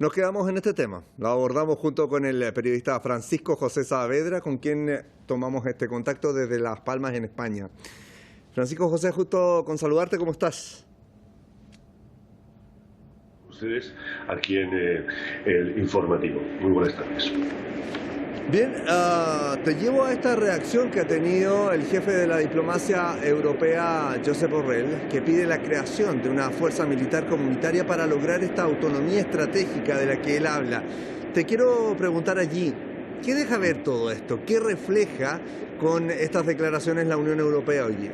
Nos quedamos en este tema. Lo abordamos junto con el periodista Francisco José Saavedra, con quien tomamos este contacto desde Las Palmas, en España. Francisco José, justo con saludarte, ¿cómo estás? Ustedes aquí en el informativo. Muy buenas tardes. Bien, te llevo a esta reacción que ha tenido el jefe de la diplomacia europea, Josep Borrell, que pide la creación de una fuerza militar comunitaria para lograr esta autonomía estratégica de la que él habla. Te quiero preguntar allí, ¿qué deja ver todo esto? ¿Qué refleja con estas declaraciones la Unión Europea hoy día?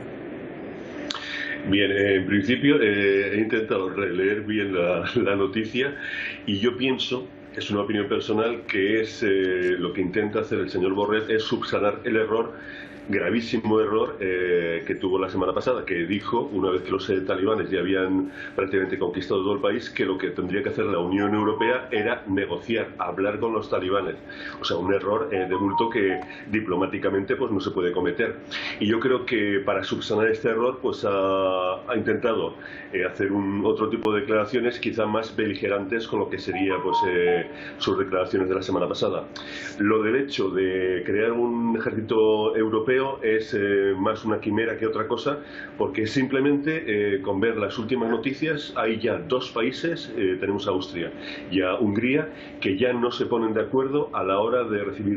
Bien, en principio he intentado releer bien la noticia y yo pienso, es una opinión personal, que es lo que intenta hacer el señor Borrell es subsanar el error, gravísimo error que tuvo la semana pasada, que dijo, una vez que los talibanes ya habían prácticamente conquistado todo el país, que lo que tendría que hacer la Unión Europea era negociar, hablar con los talibanes. O sea, un error de bulto que diplomáticamente pues no se puede cometer. Y yo creo que para subsanar este error pues ha intentado hacer otro tipo de declaraciones quizá más beligerantes con lo que sería pues sus declaraciones de la semana pasada. Lo del hecho de crear un ejército europeo es más una quimera que otra cosa, porque simplemente con ver las últimas noticias hay ya dos países, tenemos a Austria y a Hungría, que ya no se ponen de acuerdo a la hora de recibir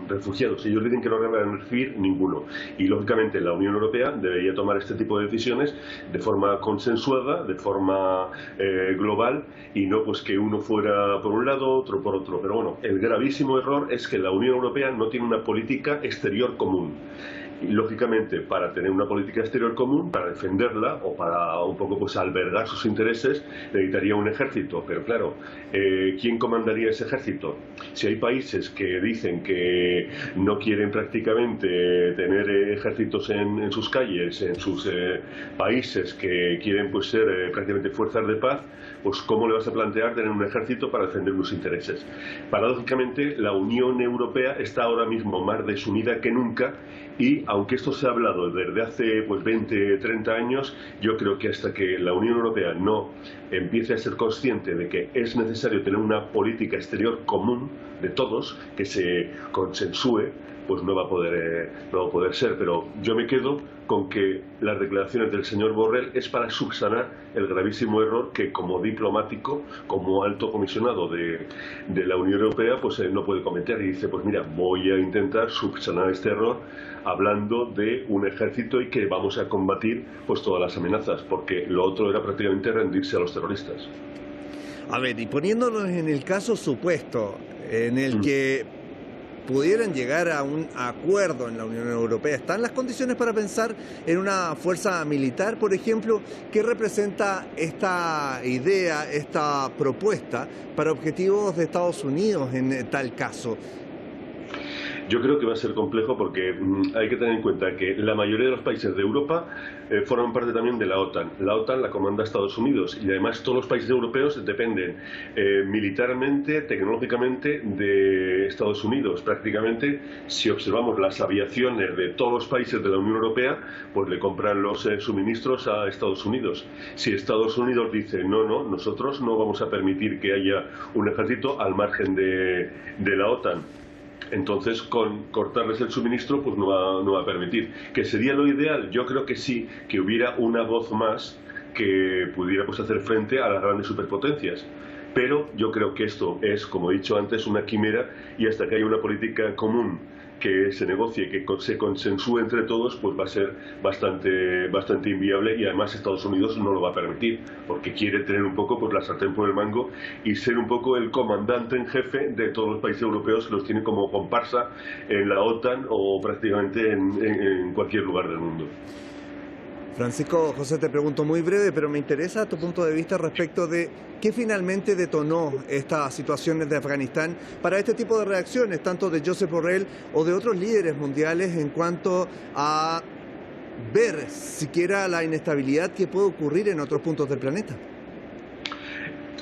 refugiados. Ellos dicen que no van a recibir ninguno, y lógicamente la Unión Europea debería tomar este tipo de decisiones de forma consensuada, de forma global, y no pues que uno fuera por un lado, otro por otro. Pero bueno, el gravísimo error es que la Unión Europea no tiene una política exterior común. Y, lógicamente, para tener una política exterior común, para defenderla o para un poco pues albergar sus intereses, necesitaría un ejército. Pero claro, ¿quién comandaría ese ejército? Si hay países que dicen que no quieren prácticamente tener ejércitos en sus calles, en sus países, que quieren pues ser prácticamente fuerzas de paz, pues ¿cómo le vas a plantear tener un ejército para defender los intereses? Paradójicamente, la Unión Europea está ahora mismo más desunida que nunca, y aunque esto se ha hablado desde hace pues 20, 30 años, yo creo que hasta que la Unión Europea no empiece a ser consciente de que es necesario tener una política exterior común de todos, que se consensúe, pues no va a poder ser. Pero yo me quedo con que las declaraciones del señor Borrell es para subsanar el gravísimo error que, como diplomático, como alto comisionado de la Unión Europea, pues no puede cometer. Y dice, pues mira, voy a intentar subsanar este error hablando de un ejército y que vamos a combatir pues todas las amenazas, porque lo otro era prácticamente rendirse a los terroristas. A ver, y poniéndonos en el caso supuesto en el que pudieran llegar a un acuerdo en la Unión Europea, ¿están las condiciones para pensar en una fuerza militar, por ejemplo? ¿Qué representa esta idea, esta propuesta para objetivos de Estados Unidos en tal caso? Yo creo que va a ser complejo porque hay que tener en cuenta que la mayoría de los países de Europa forman parte también de la OTAN. La OTAN la comanda Estados Unidos, y además todos los países europeos dependen militarmente, tecnológicamente de Estados Unidos. Prácticamente, si observamos las aviaciones de todos los países de la Unión Europea, pues le compran los suministros a Estados Unidos. Si Estados Unidos dice no, nosotros no vamos a permitir que haya un ejército al margen de la OTAN, entonces con cortarles el suministro pues no va a permitir. ¿Que sería lo ideal? Yo creo que sí, que hubiera una voz más que pudiera pues hacer frente a las grandes superpotencias. Pero yo creo que esto es, como he dicho antes, una quimera, y hasta que haya una política común que se negocie, que se consensúe entre todos, pues va a ser bastante inviable, y además Estados Unidos no lo va a permitir, porque quiere tener un poco pues la sartén por el mango y ser un poco el comandante en jefe de todos los países europeos, que los tiene como comparsa en la OTAN o prácticamente en cualquier lugar del mundo. Francisco José, te pregunto muy breve, pero me interesa tu punto de vista respecto de qué finalmente detonó estas situaciones de Afganistán para este tipo de reacciones, tanto de Josep Borrell o de otros líderes mundiales, en cuanto a ver siquiera la inestabilidad que puede ocurrir en otros puntos del planeta.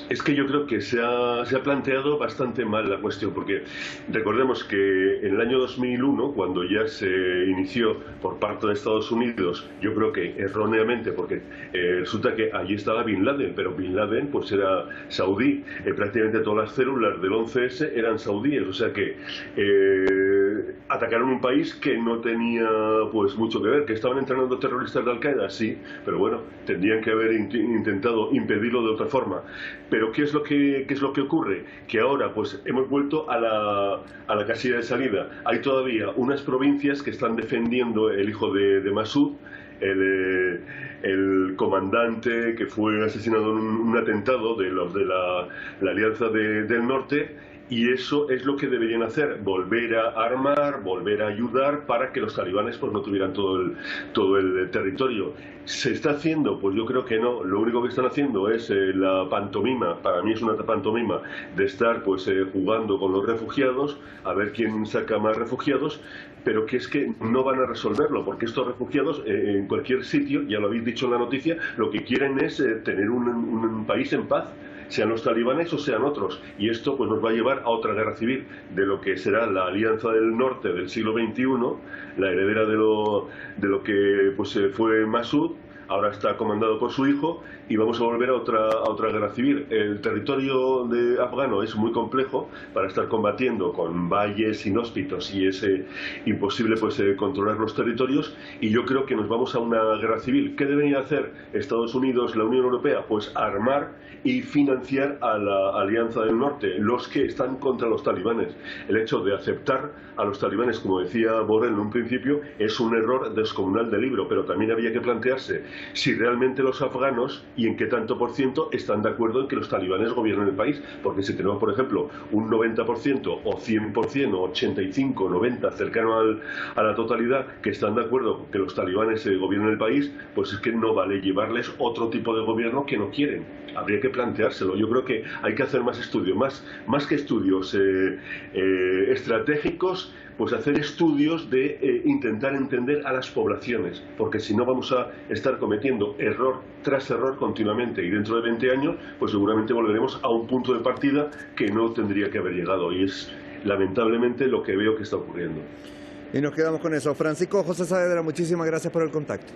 Es que yo creo que se ha planteado bastante mal la cuestión, porque recordemos que en el año 2001, cuando ya se inició por parte de Estados Unidos, yo creo que erróneamente, porque resulta que allí estaba Bin Laden, pero Bin Laden pues era saudí, prácticamente todas las células del 11S eran saudíes, o sea que atacaron un país que no tenía pues mucho que ver, que estaban entrenando terroristas de Al-Qaeda, sí, pero bueno, tendrían que haber intentado impedirlo de otra forma. Pero ¿qué es lo que ocurre? Que ahora pues hemos vuelto a la casilla de salida. Hay todavía unas provincias que están defendiendo el hijo de Massoud, el comandante que fue asesinado en un atentado de los de la Alianza del Norte. Y eso es lo que deberían hacer, volver a armar, volver a ayudar para que los talibanes pues no tuvieran todo el territorio. ¿Se está haciendo? Pues yo creo que no. Lo único que están haciendo es la pantomima, para mí es una pantomima, de estar pues jugando con los refugiados, a ver quién saca más refugiados, pero que es que no van a resolverlo, porque estos refugiados en cualquier sitio, ya lo habéis dicho en la noticia, lo que quieren es tener un país en paz, sean los talibanes o sean otros, y esto pues nos va a llevar a otra guerra civil de lo que será la Alianza del Norte del siglo XXI, la heredera de lo que pues fue Massoud. Ahora está comandado por su hijo y vamos a volver a otra guerra civil. El territorio afgano es muy complejo para estar combatiendo con valles inhóspitos y es imposible pues controlar los territorios, y yo creo que nos vamos a una guerra civil. ¿Qué debería hacer Estados Unidos, la Unión Europea? Pues armar y financiar a la Alianza del Norte, los que están contra los talibanes. El hecho de aceptar a los talibanes, como decía Borrell en un principio, es un error descomunal de libro, pero también había que plantearse si realmente los afganos y en qué tanto por ciento están de acuerdo en que los talibanes gobiernen el país, porque si tenemos, por ejemplo, un 90% o 100% o 85, 90, cercano a la totalidad, que están de acuerdo con que los talibanes gobiernen el país, pues es que no vale llevarles otro tipo de gobierno que no quieren. Habría que planteárselo. Yo creo que hay que hacer más estudios, más que estudios estratégicos, pues hacer estudios de intentar entender a las poblaciones, porque si no vamos a estar cometiendo error tras error continuamente, y dentro de 20 años pues seguramente volveremos a un punto de partida que no tendría que haber llegado, y es lamentablemente lo que veo que está ocurriendo. Y nos quedamos con eso. Francisco José Saavedra, muchísimas gracias por el contacto.